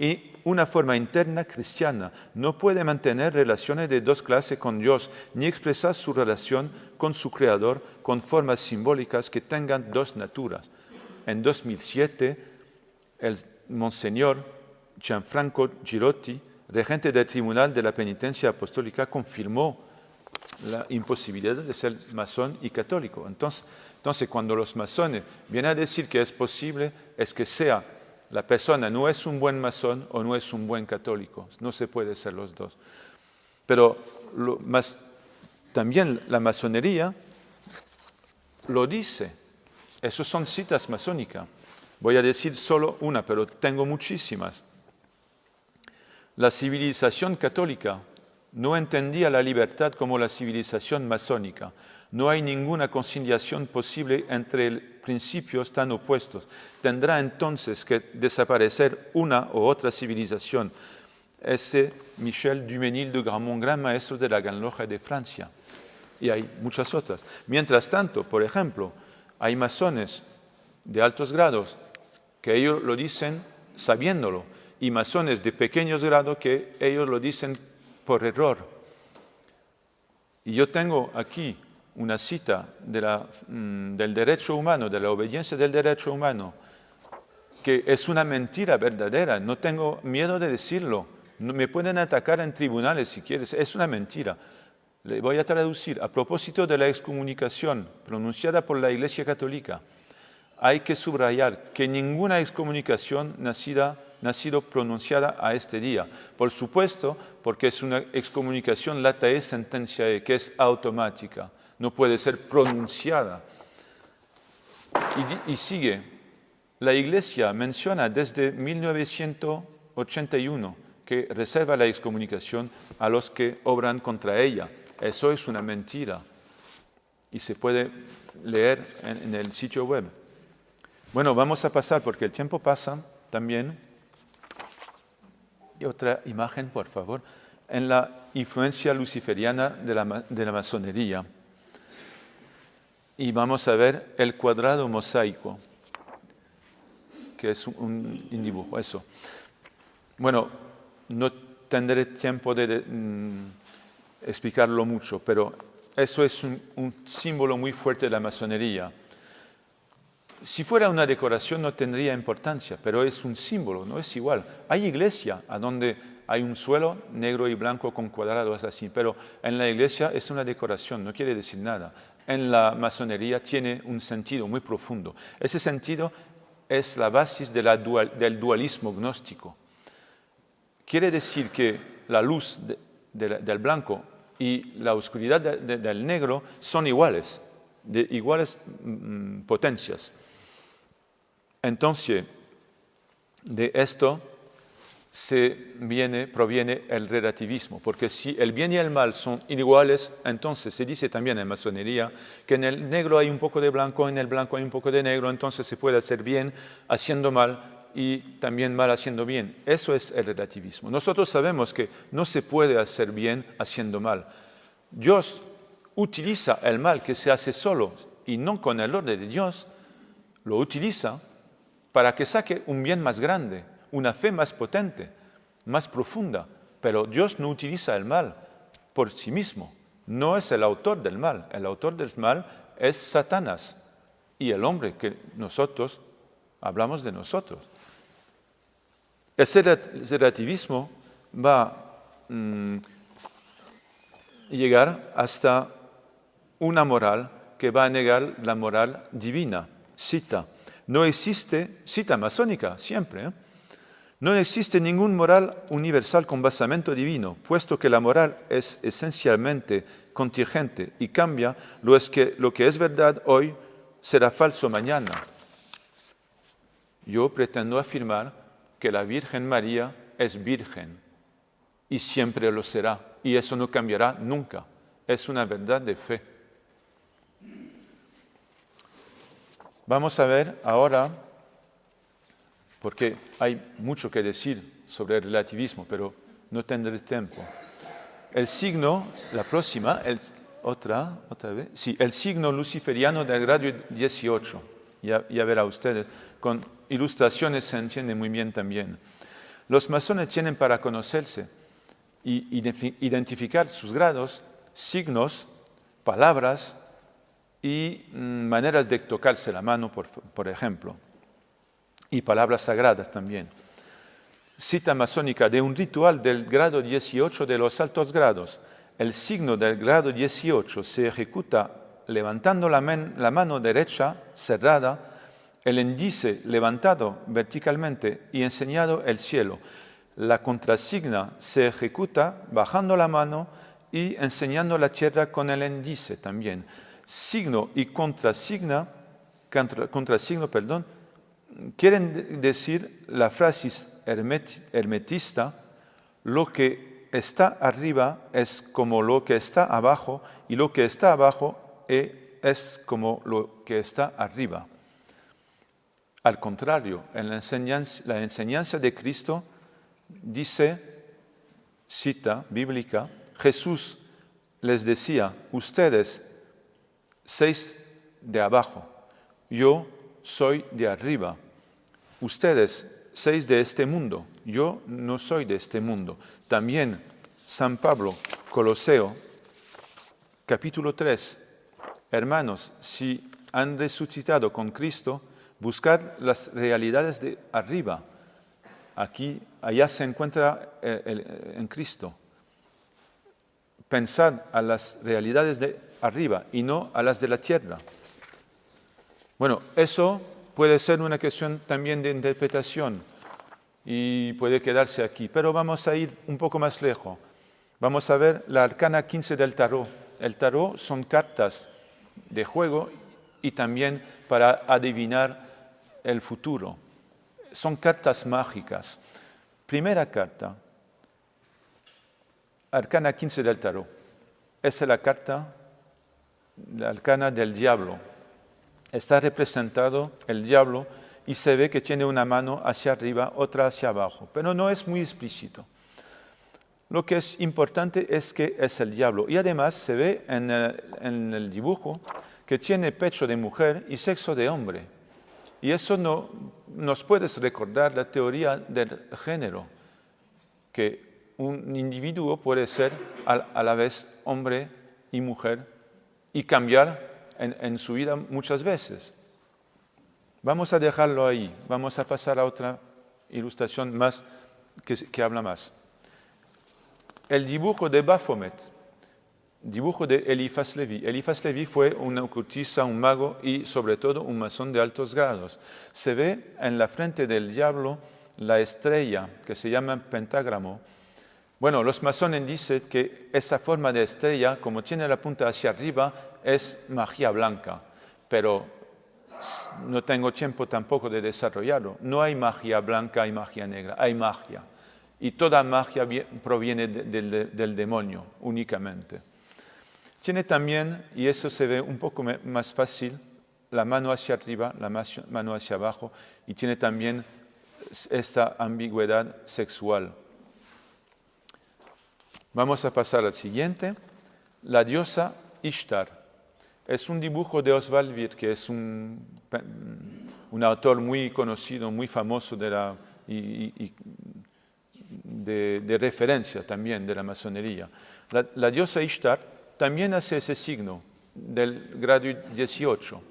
y una forma interna cristiana. No puede mantener relaciones de dos clases con Dios, ni expresar su relación con su Creador con formas simbólicas que tengan dos naturas. En 2007, el Monseñor Gianfranco Girotti, regente del Tribunal de la Penitencia Apostólica, confirmó la imposibilidad de ser masón y católico. Entonces, cuando los masones vienen a decir que es posible, es que la persona no es un buen masón o no es un buen católico. No se puede ser los dos. Pero también la masonería lo dice. Esas son citas masónicas. Voy a decir solo una, pero tengo muchísimas. La civilización católica no entendía la libertad como la civilización masónica. No hay ninguna conciliación posible entre principios tan opuestos. Tendrá entonces que desaparecer una u otra civilización. Ese Michel Duménil de Gramont, gran maestro de la Gran Logia de Francia. Y hay muchas otras. Mientras tanto, por ejemplo, hay masones de altos grados que ellos lo dicen sabiéndolo, y masones de pequeños grados que ellos lo dicen por error. Y yo tengo aquí una cita del derecho humano, de la obediencia del derecho humano, que es una mentira verdadera. No tengo miedo de decirlo. Me pueden atacar en tribunales si quieres. Es una mentira. Le voy a traducir. A propósito de la excomunicación pronunciada por la Iglesia Católica, hay que subrayar que ninguna excomunicación nacido pronunciada a este día. Por supuesto, porque es una excomunicación latae sententiae, que es automática. No puede ser pronunciada. Y sigue. La Iglesia menciona desde 1981 que reserva la excomunicación a los que obran contra ella. Eso es una mentira. Y se puede leer en el sitio web. Bueno, vamos a pasar, porque el tiempo pasa también. Y otra imagen, por favor. En la influencia luciferiana de la masonería. Y vamos a ver el cuadrado mosaico, que es un dibujo, eso. Bueno, no tendré tiempo de explicarlo mucho, pero eso es un símbolo muy fuerte de la masonería. Si fuera una decoración no tendría importancia, pero es un símbolo, no es igual. Hay iglesia a donde hay un suelo negro y blanco con cuadrados así, pero en la iglesia es una decoración, no quiere decir nada. En la masonería tiene un sentido muy profundo. Ese sentido es la base del dualismo gnóstico. Quiere decir que la luz del blanco y la oscuridad del negro son iguales, de iguales potencias. Entonces, de esto proviene el relativismo, porque si el bien y el mal son iguales, entonces se dice también en masonería que en el negro hay un poco de blanco, en el blanco hay un poco de negro, entonces se puede hacer bien haciendo mal y también mal haciendo bien. Eso es el relativismo. Nosotros sabemos que no se puede hacer bien haciendo mal. Dios utiliza el mal que se hace solo y no con el orden de Dios, lo utiliza para que saque un bien más grande, una fe más potente, más profunda. Pero Dios no utiliza el mal por sí mismo. No es el autor del mal. El autor del mal es Satanás y el hombre que nosotros hablamos de nosotros. Ese relativismo va a llegar hasta una moral que va a negar la moral divina. Cita, no existe, cita masónica siempre, no existe ningún moral universal con basamento divino, puesto que la moral es esencialmente contingente y cambia, lo que es verdad hoy será falso mañana. Yo pretendo afirmar que la Virgen María es virgen y siempre lo será, y eso no cambiará nunca. Es una verdad de fe. Vamos a ver ahora, porque hay mucho que decir sobre el relativismo, pero no tendré tiempo. El signo, la próxima, otra vez, sí, el signo luciferiano del grado 18, ya verá ustedes, con ilustraciones se entiende muy bien también. Los masones tienen para conocerse y identificar sus grados, signos, palabras y maneras de tocarse la mano, por ejemplo, y palabras sagradas también. Cita masónica de un ritual del grado 18 de los altos grados. El signo del grado 18 se ejecuta levantando la mano derecha cerrada, el índice levantado verticalmente y enseñado el cielo. La contrasigna se ejecuta bajando la mano y enseñando la tierra con el índice también. Signo y contrasigno, quieren decir la frase hermetista, lo que está arriba es como lo que está abajo y lo que está abajo es como lo que está arriba. Al contrario, en la enseñanza de Cristo dice, cita bíblica, Jesús les decía, ustedes sois de abajo, yo soy de arriba. Ustedes sois de este mundo, yo no soy de este mundo. También San Pablo, Coloseo, capítulo 3. Hermanos, si han resucitado con Cristo, buscad las realidades de arriba. Allá se encuentra en Cristo. Pensad a las realidades de arriba y no a las de la tierra. Bueno, eso puede ser una cuestión también de interpretación y puede quedarse aquí, pero vamos a ir un poco más lejos. Vamos a ver la arcana 15 del tarot. El tarot son cartas de juego y también para adivinar el futuro. Son cartas mágicas. Primera carta, arcana 15 del tarot. Esa es la arcana del diablo. Está representado el diablo y se ve que tiene una mano hacia arriba, otra hacia abajo, pero no es muy explícito. Lo que es importante es que es el diablo y además se ve en el dibujo que tiene pecho de mujer y sexo de hombre. Y eso nos puede recordar la teoría del género, que un individuo puede ser a la vez hombre y mujer y cambiar en su vida muchas veces. Vamos a dejarlo ahí, vamos a pasar a otra ilustración más que habla más. El dibujo de Baphomet, dibujo de Eliphas Levi. Eliphas Levi fue un ocultista, un mago y sobre todo un masón de altos grados. Se ve en la frente del diablo la estrella que se llama pentagramo. Bueno, los masones dicen que esa forma de estrella, como tiene la punta hacia arriba, es magia blanca, pero no tengo tiempo tampoco de desarrollarlo. No hay magia blanca y magia negra, hay magia. Y toda magia proviene del demonio únicamente. Tiene también, y eso se ve un poco más fácil, la mano hacia arriba, la mano hacia abajo, y tiene también esta ambigüedad sexual. Vamos a pasar al siguiente. La diosa Ishtar. Es un dibujo de Oswald Wirth, que es un autor muy conocido, muy famoso de referencia también de la masonería. La diosa Ishtar también hace ese signo del grado 18.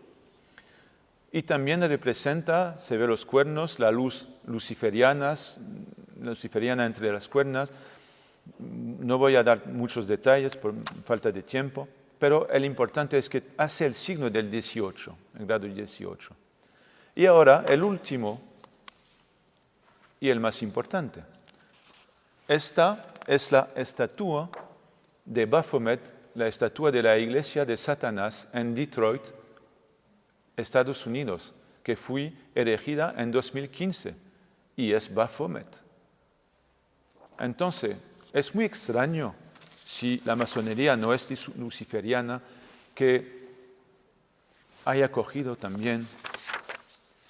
Y también representa, se ve los cuernos, la luz luciferiana entre las cuernas, No voy a dar muchos detalles por falta de tiempo, pero el importante es que hace el signo del 18, el grado 18. Y ahora el último y el más importante. Esta es la estatua de Baphomet, la estatua de la iglesia de Satanás en Detroit, Estados Unidos, que fue erigida en 2015, y es Baphomet. Entonces, es muy extraño, si la masonería no es luciferiana, que haya cogido también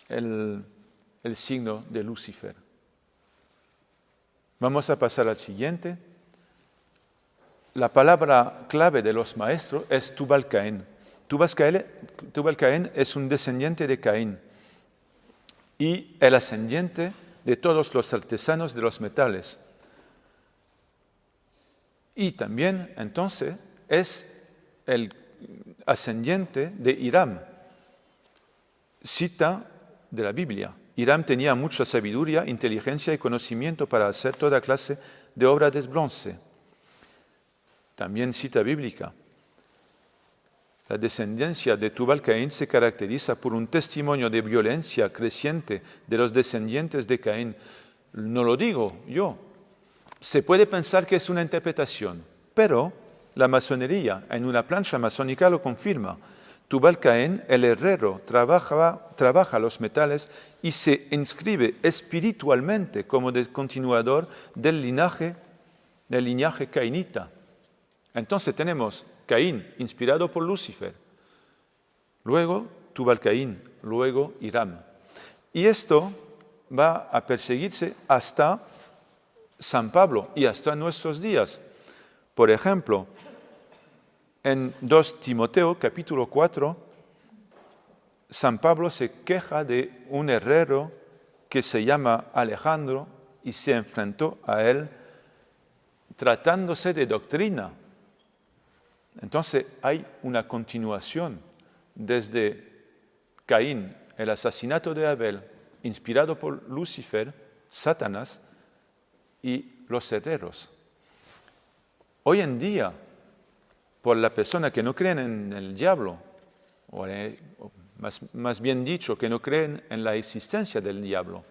el signo de Lucifer. Vamos a pasar al siguiente. La palabra clave de los maestros es Tubal-Caín. Tubal-Caín es un descendiente de Caín y el ascendiente de todos los artesanos de los metales. Y también, entonces, es el ascendiente de Hiram, cita de la Biblia. Hiram tenía mucha sabiduría, inteligencia y conocimiento para hacer toda clase de obra de bronce. También cita bíblica. La descendencia de Tubal-Caín se caracteriza por un testimonio de violencia creciente de los descendientes de Caín. No lo digo yo. Se puede pensar que es una interpretación, pero la masonería en una plancha masónica lo confirma. Tubal-Caín, el herrero, trabaja los metales y se inscribe espiritualmente como continuador del linaje cainita. Entonces tenemos Caín, inspirado por Lucifer, luego Tubal-Caín, luego Hiram. Y esto va a perseguirse hasta San Pablo y hasta nuestros días. Por ejemplo, en 2 Timoteo, capítulo 4, San Pablo se queja de un herrero que se llama Alejandro y se enfrentó a él tratándose de doctrina. Entonces hay una continuación desde Caín, el asesinato de Abel, inspirado por Lucifer, Satanás y los herreros. Hoy en día, por la persona que no creen en el diablo, o más bien dicho, que no creen en la existencia del diablo,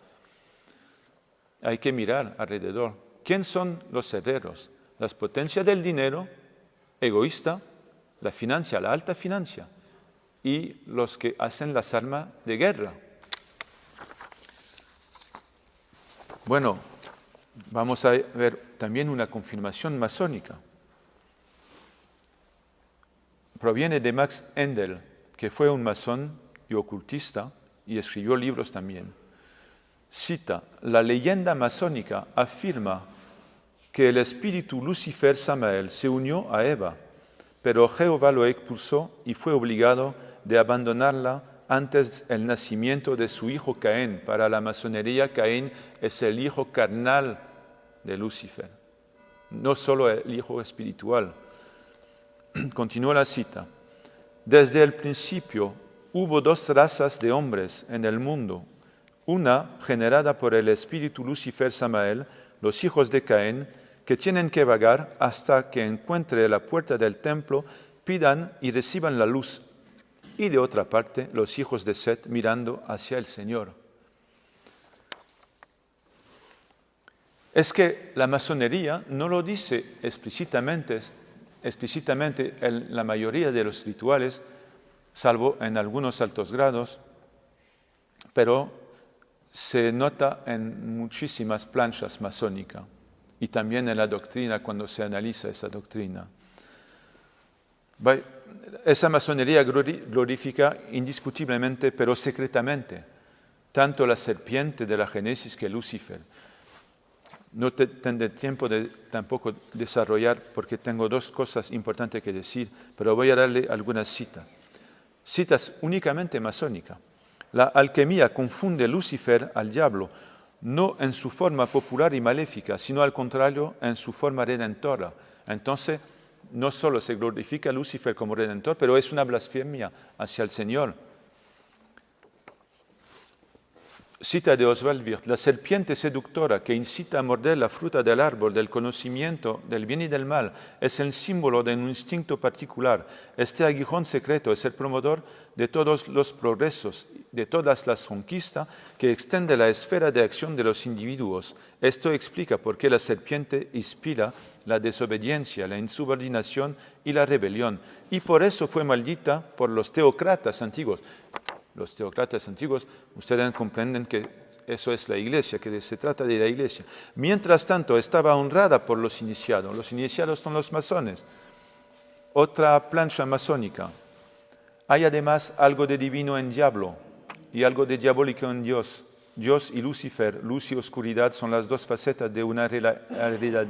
hay que mirar alrededor. ¿Quién son los herreros? Las potencias del dinero, egoísta, la financia, la alta financia, y los que hacen las armas de guerra. Bueno, vamos a ver también una confirmación masónica. Proviene de Max Endel, que fue un masón y ocultista y escribió libros también. Cita, la leyenda masónica afirma que el espíritu Lucifer Samael se unió a Eva, pero Jehová lo expulsó y fue obligado de abandonarla antes del nacimiento de su hijo Caín. Para la masonería, Caín es el hijo carnal de Lucifer, no solo el hijo espiritual. Continúa la cita. Desde el principio hubo dos razas de hombres en el mundo, una generada por el espíritu Lucifer Samael, los hijos de Caín, que tienen que vagar hasta que encuentre la puerta del templo, pidan y reciban la luz. Y de otra parte, los hijos de Set mirando hacia el Señor. Es que la masonería no lo dice explícitamente en la mayoría de los rituales, salvo en algunos altos grados, pero se nota en muchísimas planchas masónicas y también en la doctrina cuando se analiza esa doctrina. Esa masonería glorifica indiscutiblemente, pero secretamente, tanto la serpiente de la Génesis que Lucifer. No tendré tiempo de tampoco desarrollar porque tengo dos cosas importantes que decir, pero voy a darle algunas citas. Citas únicamente masónicas. La alquimia confunde Lucifer al diablo, no en su forma popular y maléfica, sino al contrario, en su forma redentora. Entonces, no solo se glorifica a Lucifer como redentor, pero es una blasfemia hacia el Señor. Cita de Oswald Wirth: la serpiente seductora que incita a morder la fruta del árbol del conocimiento del bien y del mal es el símbolo de un instinto particular. Este aguijón secreto es el promotor de todos los progresos, de todas las conquistas, que extiende la esfera de acción de los individuos. Esto explica por qué la serpiente inspira la desobediencia, la insubordinación y la rebelión, y por eso fue maldita por los teócratas antiguos. Los teócratas antiguos, ustedes comprenden que eso es la Iglesia, que se trata de la Iglesia. Mientras tanto, estaba honrada por los iniciados. Los iniciados son los masones. Otra plancha masónica. Hay además algo de divino en diablo y algo de diabólico en Dios. Dios y Lucifer, luz y oscuridad, son las dos facetas de una realidad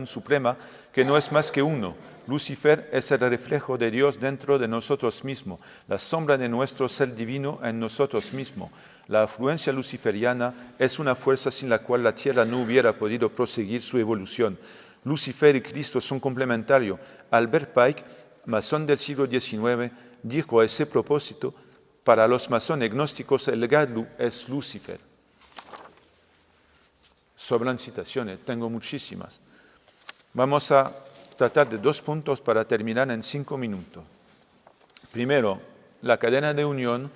suprema que no es más que uno. Lucifer es el reflejo de Dios dentro de nosotros mismos, la sombra de nuestro ser divino en nosotros mismos. La afluencia luciferiana es una fuerza sin la cual la Tierra no hubiera podido proseguir su evolución. Lucifer y Cristo son complementarios. Albert Pike, masón del siglo XIX, dijo a ese propósito: para los masones gnósticos el Gadlu es Lucifer. Sobran citaciones, tengo muchísimas. Vamos a tratar de 2 puntos para terminar en 5 minutos. Primero, la cadena de unión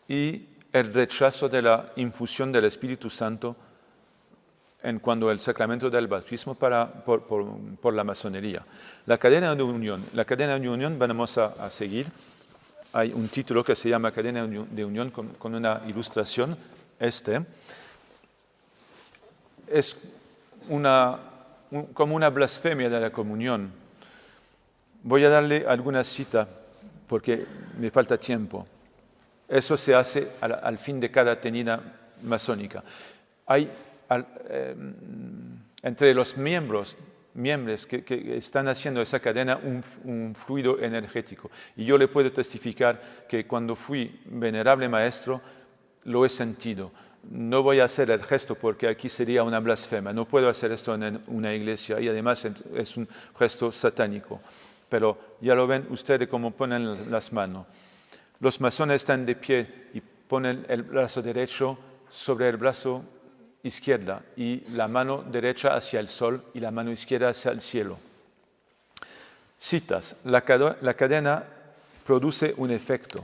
y el rechazo de la infusión del Espíritu Santo en cuanto al sacramento del bautismo por la masonería. La cadena de unión vamos a seguir. Hay un título que se llama Cadena de Unión con una ilustración. Es como una blasfemia de la comunión. Voy a darle alguna cita porque me falta tiempo. Eso se hace al fin de cada tenida masónica. Hay entre los miembros que están haciendo esa cadena un fluido energético. Y yo le puedo testificar que cuando fui venerable maestro lo he sentido. No voy a hacer el gesto porque aquí sería una blasfemia. No puedo hacer esto en una iglesia y además es un gesto satánico. Pero ya lo ven ustedes cómo ponen las manos. Los masones están de pie y ponen el brazo derecho sobre el brazo izquierdo y la mano derecha hacia el sol y la mano izquierda hacia el cielo. Citas: la cadena produce un efecto.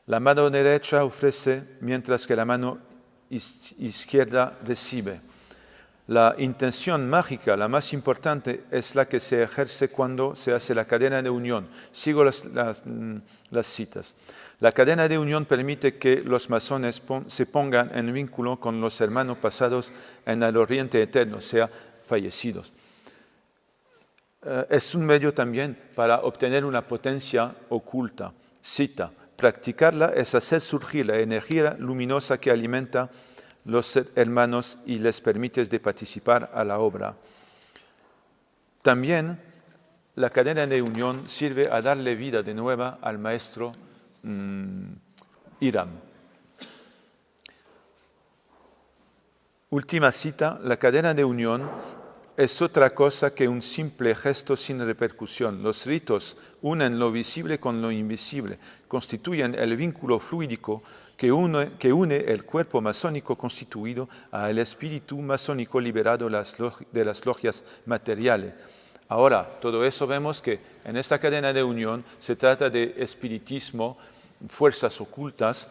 La mano derecha ofrece mientras que la mano izquierda recibe. La intención mágica, la más importante, es la que se ejerce cuando se hace la cadena de unión. Sigo las citas. La cadena de unión permite que los masones se pongan en vínculo con los hermanos pasados en el oriente eterno, o sea, fallecidos. Es un medio también para obtener una potencia oculta. Cita: practicarla es hacer surgir la energía luminosa que alimenta los hermanos y les permite de participar a la obra. También la cadena de unión sirve a darle vida de nueva al maestro Hiram. Última cita: la cadena de unión es otra cosa que un simple gesto sin repercusión. Los ritos unen lo visible con lo invisible, constituyen el vínculo fluídico que une el cuerpo masónico constituido al espíritu masónico liberado de las logias materiales. Ahora, todo eso vemos que en esta cadena de unión se trata de espiritismo, fuerzas ocultas.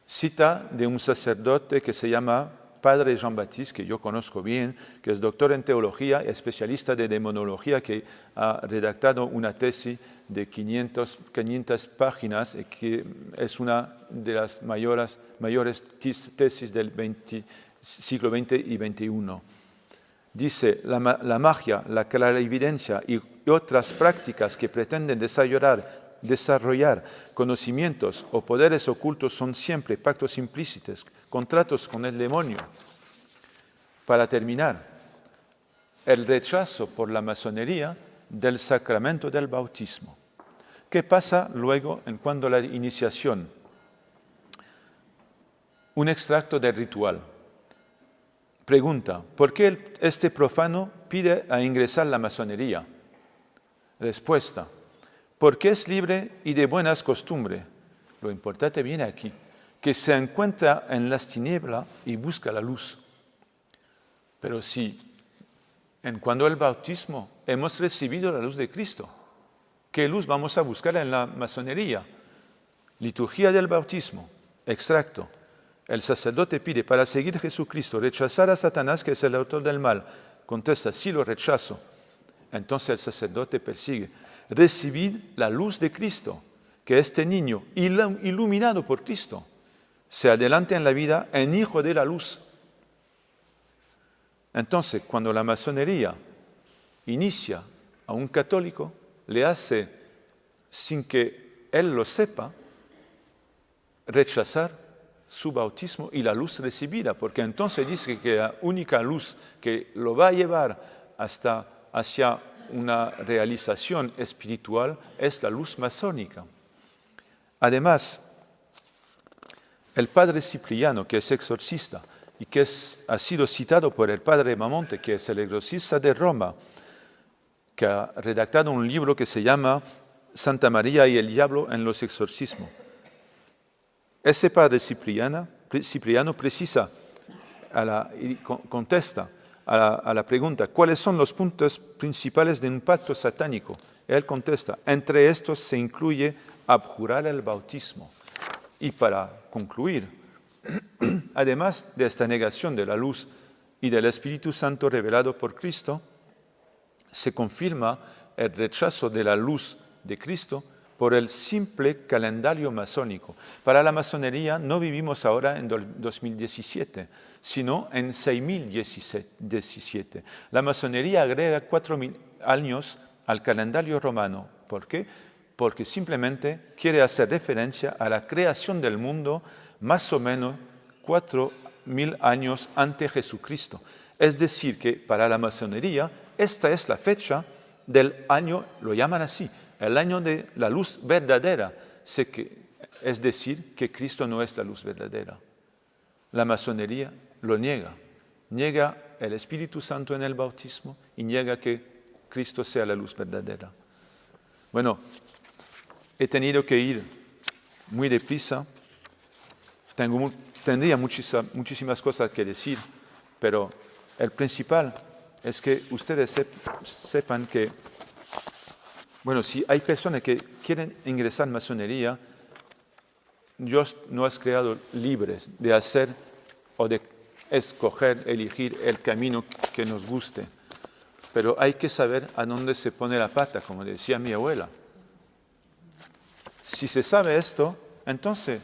Cita de un sacerdote que se llama Padre Jean-Baptiste, que yo conozco bien, que es doctor en teología, especialista de demonología, que ha redactado una tesis de 500 páginas, que es una de las mayores tesis del siglo XX y XXI. Dice: la magia, la clarividencia y otras prácticas que pretenden desarrollar conocimientos o poderes ocultos son siempre pactos implícitos, contratos con el demonio. Para terminar, el rechazo por la masonería del sacramento del bautismo. ¿Qué pasa luego en cuanto a la iniciación? Un extracto del ritual. Pregunta: ¿por qué este profano pide a ingresar a la masonería? Respuesta: porque es libre y de buenas costumbres. Lo importante viene aquí, que se encuentra en las tinieblas y busca la luz. Pero si cuando el bautismo hemos recibido la luz de Cristo, ¿qué luz vamos a buscar en la masonería? Liturgia del bautismo, extracto. El sacerdote pide para seguir a Jesucristo, rechazar a Satanás, que es el autor del mal. Contesta, sí lo rechazo. Entonces el sacerdote persigue. Recibid la luz de Cristo, que este niño, iluminado por Cristo, se adelanta en la vida en hijo de la luz. Entonces, cuando la masonería inicia a un católico, le hace, sin que él lo sepa, rechazar su bautismo y la luz recibida, porque entonces dice que la única luz que lo va a llevar hacia una realización espiritual es la luz masónica. Además, el padre Cipriano, que es exorcista y que ha sido citado por el padre Mamonte, que es el exorcista de Roma, que ha redactado un libro que se llama Santa María y el Diablo en los exorcismos. Ese padre Cipriano precisa contesta a la pregunta, ¿cuáles son los puntos principales de un pacto satánico? Él contesta, entre estos se incluye abjurar el bautismo. Y para concluir, además de esta negación de la luz y del Espíritu Santo revelado por Cristo, se confirma el rechazo de la luz de Cristo por el simple calendario masónico. Para la masonería no vivimos ahora en 2017, sino en 6017. La masonería agrega 4000 años al calendario romano. ¿Por qué? Porque simplemente quiere hacer referencia a la creación del mundo más o menos 4000 años antes de Jesucristo. Es decir, que para la masonería esta es la fecha del año, lo llaman así, el año de la luz verdadera, es decir, que Cristo no es la luz verdadera. La masonería lo niega el Espíritu Santo en el bautismo y niega que Cristo sea la luz verdadera. Bueno, he tenido que ir muy deprisa, tendría muchísimas cosas que decir, pero el principal es que ustedes sepan que, bueno, si hay personas que quieren ingresar en masonería, Dios nos ha creado libres de hacer o de escoger, elegir el camino que nos guste. Pero hay que saber a dónde se pone la pata, como decía mi abuela. Si se sabe esto, entonces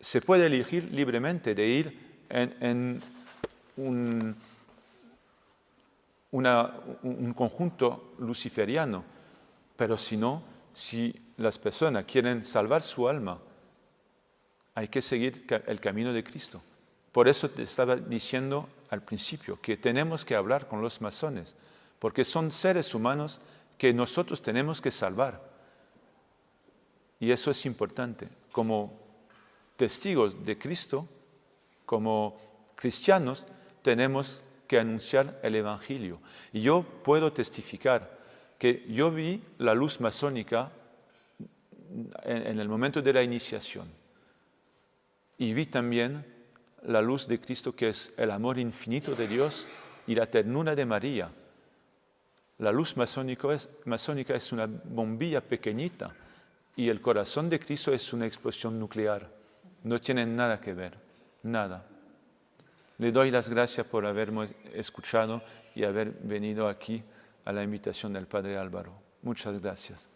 se puede elegir libremente de ir en un conjunto luciferiano. Pero si no, si las personas quieren salvar su alma, hay que seguir el camino de Cristo. Por eso te estaba diciendo al principio que tenemos que hablar con los masones, porque son seres humanos que nosotros tenemos que salvar. Y eso es importante. Como testigos de Cristo, como cristianos, tenemos que anunciar el Evangelio. Y yo puedo testificar que yo vi la luz masónica en el momento de la iniciación. Y vi también la luz de Cristo, que es el amor infinito de Dios y la ternura de María. La luz masónica es una bombilla pequeñita y el corazón de Cristo es una explosión nuclear. No tienen nada que ver, nada. Le doy las gracias por haberme escuchado y haber venido aquí a la invitación del Padre Álvaro. Muchas gracias.